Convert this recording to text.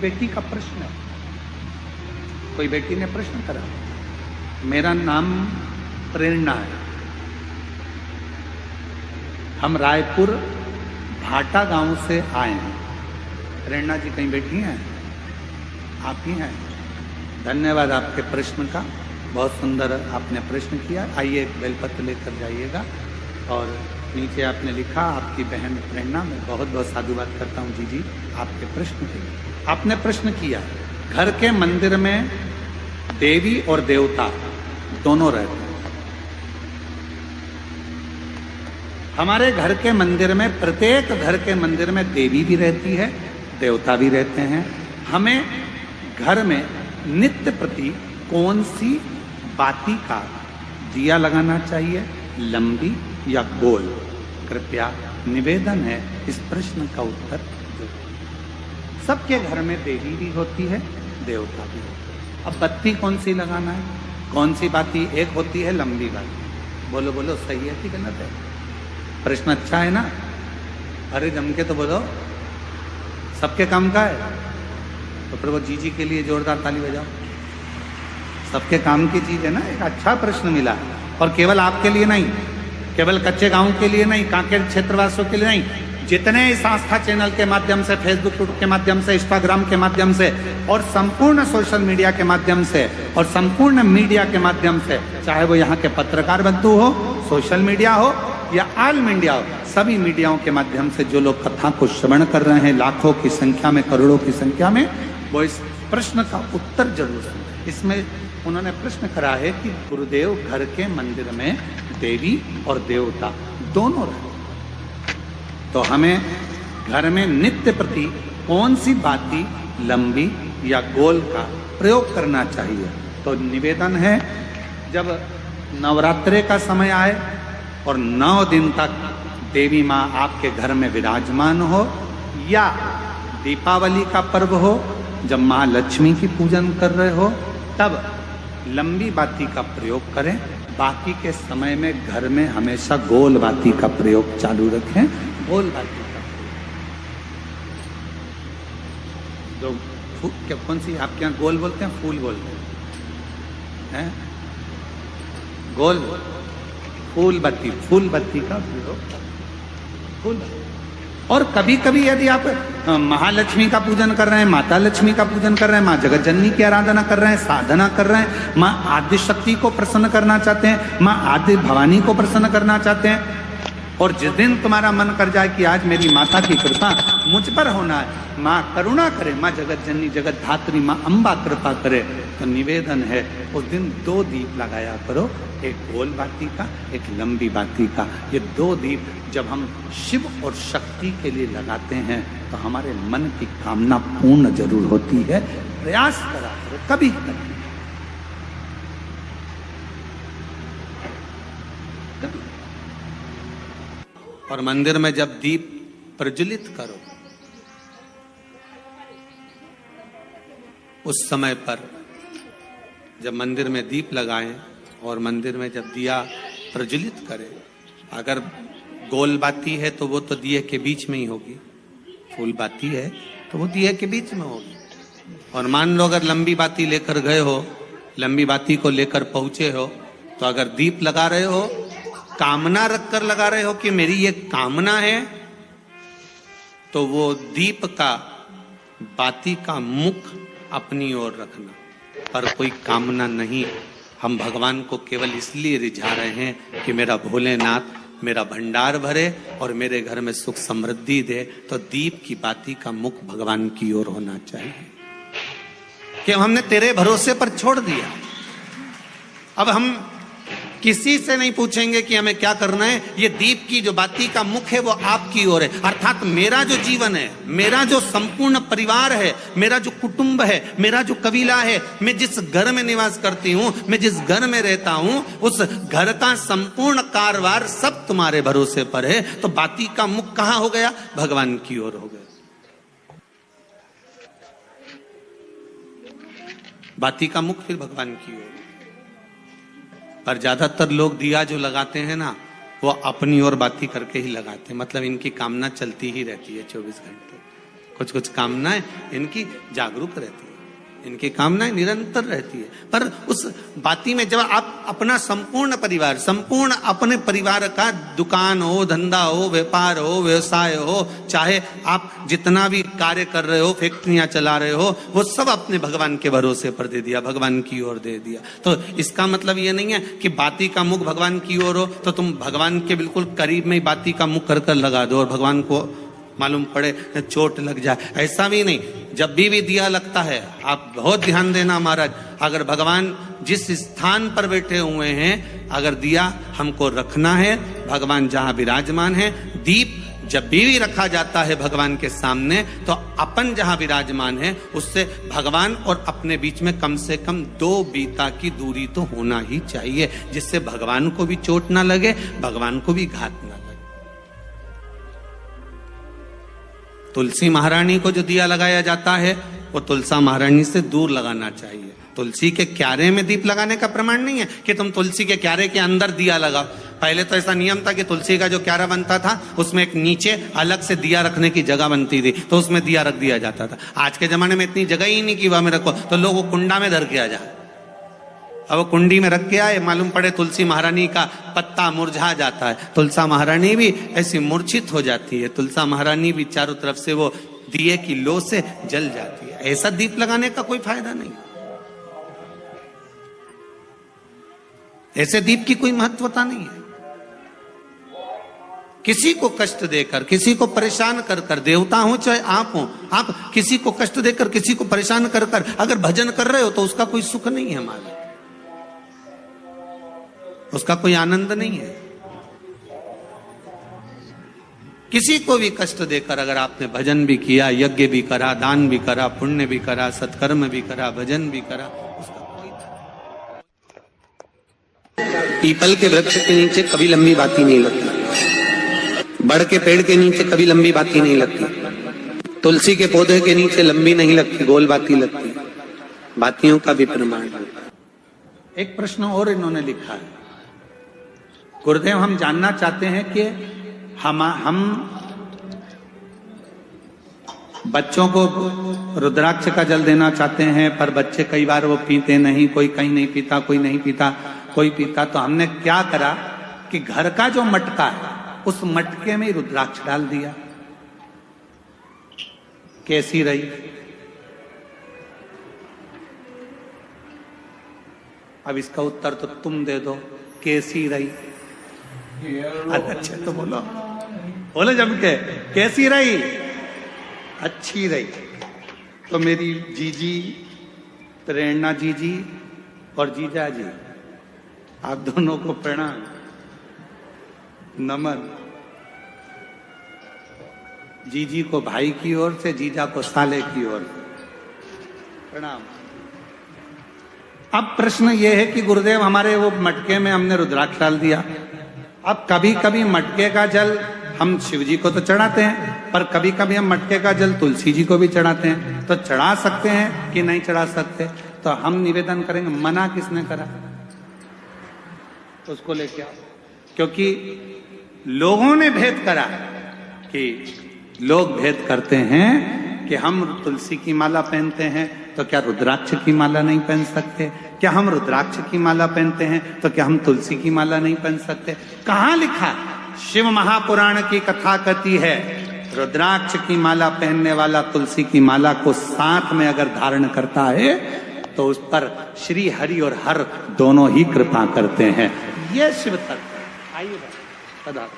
एक बेटी का प्रश्न है, कोई बेटी ने प्रश्न करा, मेरा नाम प्रेरणा है, हम रायपुर भाटा गांव से आए हैं। प्रेरणा जी कहीं बैठी हैं? आप ही हैं? धन्यवाद आपके प्रश्न का, बहुत सुंदर आपने प्रश्न किया। आइए एक बेलपत्र लेकर जाइएगा। और नीचे आपने लिखा आपकी बहन प्रेरणा, मैं बहुत बहुत साधुवाद करता हूँ जी आपके प्रश्न के लिए। आपने प्रश्न किया, घर के मंदिर में देवी और देवता दोनों रहते हैं। हमारे घर के मंदिर में, प्रत्येक घर के मंदिर में देवी भी रहती है, देवता भी रहते हैं। हमें घर में नित्य प्रति कौन सी बाती का दिया लगाना चाहिए, लंबी या गोल? कृपया निवेदन है इस प्रश्न का उत्तर दो। सबके घर में देवी भी होती है, देवता भी होता है। अब बत्ती कौन सी लगाना है? कौन सी बाती? एक होती है लंबी बाती। बोलो बोलो, सही है कि गलत है? प्रश्न अच्छा है ना? अरे जम के तो बोलो, सबके काम का है तो प्रभु जी के लिए जोरदार ताली बजाओ। सबके काम की चीज है ना, एक अच्छा प्रश्न मिला। और केवल आपके लिए नहीं, केवल कच्चे गांव के लिए नहीं, कांकेर क्षेत्रवासियों के लिए नहीं, जितने इस आस्था चैनल के माध्यम से, फेसबुक के माध्यम से, इंस्टाग्राम के माध्यम से और संपूर्ण सोशल मीडिया के माध्यम से और संपूर्ण मीडिया के माध्यम से, चाहे वो यहाँ के पत्रकार बंधु हो, सोशल मीडिया हो या ऑल मीडिया हो, सभी मीडियाओं के माध्यम से जो लोग कथा को श्रवण कर रहे हैं, लाखों की संख्या में, करोड़ों की संख्या में, वो इस प्रश्न का उत्तर जरूर सुने। इसमें उन्होंने प्रश्न करा है कि गुरुदेव, घर के मंदिर में देवी और देवता दोनों रहते, तो हमें घर में नित्य प्रति कौन सी बाती, लंबी या गोल का प्रयोग करना चाहिए? तो निवेदन है, जब नवरात्रे का समय आए और 9 दिन तक देवी माँ आपके घर में विराजमान हो, या दीपावली का पर्व हो जब माँ लक्ष्मी की पूजन कर रहे हो, तब लंबी बाती का प्रयोग करें। बाकी के समय में घर में हमेशा गोल बाती का प्रयोग चालू रखें। गोल बाती का जो क्या, कौन सी आपके यहाँ गोल बोलते हैं, फूल बोलते हैं? गोल फूल बत्ती, फूल बत्ती का प्रयोग, फूल बत्ती। और कभी कभी यदि आप महालक्ष्मी का पूजन कर रहे हैं, माता लक्ष्मी का पूजन कर रहे हैं, माँ जगत जननी की आराधना कर रहे हैं, साधना कर रहे हैं, माँ आदि शक्ति को प्रसन्न करना चाहते हैं, माँ आदि भवानी को प्रसन्न करना चाहते हैं, और जिस दिन तुम्हारा मन कर जाए कि आज मेरी माता की कृपा मुझ पर होना है, माँ करुणा करे, माँ जगत जननी जगत धात्री माँ अम्बा कृपा करे, तो निवेदन है उस दिन 2 दीप लगाया करो, एक गोल बाती का, एक लंबी बाती का। ये 2 दीप जब हम शिव और शक्ति के लिए लगाते हैं तो हमारे मन की कामना पूर्ण जरूर होती है। प्रयास करा करो, कभी कभी और मंदिर में जब दीप प्रज्वलित करो, उस समय पर जब मंदिर में दीप लगाएं और मंदिर में जब दिया प्रज्वलित करें, अगर गोल बाती है तो वो तो दिए के बीच में ही होगी, फूल बाती है तो वो दिए के बीच में होगी। और मान लो अगर लंबी बाती लेकर गए हो, लंबी बाती को लेकर पहुंचे हो, तो अगर दीप लगा रहे हो, कामना रखकर लगा रहे हो कि मेरी ये कामना है, तो वो दीप का, बाती का मुख अपनी ओर रखना, पर कोई कामना नहीं। हम भगवान को केवल इसलिए रिझा रहे हैं कि मेरा भोलेनाथ मेरा भंडार भरे और मेरे घर में सुख समृद्धि दे, तो दीप की बाती का मुख भगवान की ओर होना चाहिए। कि हमने तेरे भरोसे पर छोड़ दिया, अब हम किसी से नहीं पूछेंगे कि हमें क्या करना है, ये दीप की जो बाती का मुख है वो आपकी ओर है। अर्थात मेरा जो जीवन है, मेरा जो संपूर्ण परिवार है, मेरा जो कुटुंब है, मेरा जो कबीला है, मैं जिस घर में निवास करती हूँ, मैं जिस घर में रहता हूँ, उस घर का संपूर्ण कारभार सब तुम्हारे भरोसे पर है। तो बाती का मुख कहाँ हो गया? भगवान की ओर हो गया। बाती का मुख फिर भगवान की ओर। पर ज्यादातर लोग दिया जो लगाते हैं ना, वो अपनी ओर बाती करके ही लगाते हैं, मतलब इनकी कामना चलती ही रहती है 24 घंटे। कुछ कुछ कामनाएं इनकी जागरूक रहती है, इनकी कामनाएं निरंतर रहती है। पर उस बाती में जब आप अपना संपूर्ण अपने परिवार का दुकान हो, धंधा हो, व्यापार हो, व्यवसाय हो, चाहे आप जितना भी कार्य कर रहे हो, फैक्ट्रियां चला रहे हो, वो सब अपने भगवान के भरोसे पर दे दिया, भगवान की ओर दे दिया। तो इसका मतलब ये नहीं है कि बाती का मुख भगवान की ओर हो तो तुम भगवान के बिल्कुल करीब में ही बाती का मुख कर लगा दो और भगवान को मालूम पड़े चोट लग जाए, ऐसा भी नहीं। जब भी दिया लगता है, आप बहुत ध्यान देना महाराज, अगर भगवान जिस स्थान पर बैठे हुए हैं, अगर दिया हमको रखना है, भगवान जहां विराजमान है, दीप जब भी रखा जाता है भगवान के सामने, तो अपन जहां विराजमान है उससे भगवान और अपने बीच में कम से कम 2 बीता की दूरी तो होना ही चाहिए, जिससे भगवान को भी चोट ना लगे, भगवान को भी घात ना लगे। तुलसी महारानी को जो दिया लगाया जाता है वो तुलसा महारानी से दूर लगाना चाहिए। तुलसी के क्यारे में दीप लगाने का प्रमाण नहीं है कि तुम तुलसी के क्यारे के अंदर दिया लगाओ। पहले तो ऐसा नियम था कि तुलसी का जो क्यारा बनता था उसमें एक नीचे अलग से दिया रखने की जगह बनती थी, तो उसमें दिया रख दिया जाता था। आज के जमाने में इतनी जगह ही नहीं कि वहां में रखो, तो लोग वो कुंडा में धर के आ जाए। अब वो कुंडी में रख के आए, मालूम पड़े तुलसी महारानी का पत्ता मुरझा जाता है, तुलसा महारानी भी ऐसी मूर्छित हो जाती है, तुलसा महारानी भी चारों तरफ से वो दिए की लो से जल जाती है। ऐसा दीप लगाने का कोई फायदा नहीं, ऐसे दीप की कोई महत्वता नहीं है। किसी को कष्ट देकर, किसी को परेशान कर कर, देवता हो चाहे आप हो, आप किसी को कष्ट देकर, किसी को परेशान कर कर अगर भजन कर रहे हो तो उसका कोई सुख नहीं है हमारा, उसका कोई आनंद नहीं है। किसी को भी कष्ट देकर अगर आपने भजन भी किया, यज्ञ भी करा, दान भी करा, पुण्य भी करा, सत्कर्म भी करा, भजन भी करा, उसका कोई। पीपल के वृक्ष के नीचे कभी लंबी बाती नहीं लगती, बड़ के पेड़ के नीचे कभी लंबी बाती नहीं लगती, तुलसी के पौधे के नीचे लंबी नहीं लगती, गोल बाती लगती। बातियों का भी प्रमाण है। एक प्रश्न और इन्होंने लिखा है, गुरुदेव हम जानना चाहते हैं कि हम बच्चों को रुद्राक्ष का जल देना चाहते हैं, पर बच्चे कई बार वो पीते नहीं, कोई कहीं नहीं पीता, कोई नहीं पीता, कोई पीता, तो हमने क्या करा कि घर का जो मटका है उस मटके में रुद्राक्ष डाल दिया। कैसी रही? अब इसका उत्तर तो तुम दे दो, कैसी रही? अच्छा तो बोलो, बोलो जम के, कैसी रही? अच्छी रही। तो मेरी जीजी, प्रेरणा जीजी और जीजा जी, आप दोनों को प्रणाम, नमन। जीजी को भाई की ओर से, जीजा को साले की ओर से प्रणाम। अब प्रश्न ये है कि गुरुदेव हमारे वो मटके में हमने रुद्राक्ष डाल दिया, अब कभी कभी मटके का जल हम शिव जी को तो चढ़ाते हैं, पर कभी कभी हम मटके का जल तुलसी जी को भी चढ़ाते हैं, तो चढ़ा सकते हैं कि नहीं चढ़ा सकते? तो हम निवेदन करेंगे, मना किसने करा? तो उसको लेके आओ, क्योंकि लोगों ने भेद करा कि लोग भेद करते हैं कि हम तुलसी की माला पहनते हैं तो क्या रुद्राक्ष की माला नहीं पहन सकते? क्या हम रुद्राक्ष की माला पहनते हैं तो क्या हम तुलसी की माला नहीं पहन सकते? कहां लिखा? शिव महापुराण की कथा कहती है, रुद्राक्ष की माला पहनने वाला तुलसी की माला को साथ में अगर धारण करता है तो उस पर श्री हरि और हर दोनों ही कृपा करते हैं। यह शिव तत्व। आइए सदा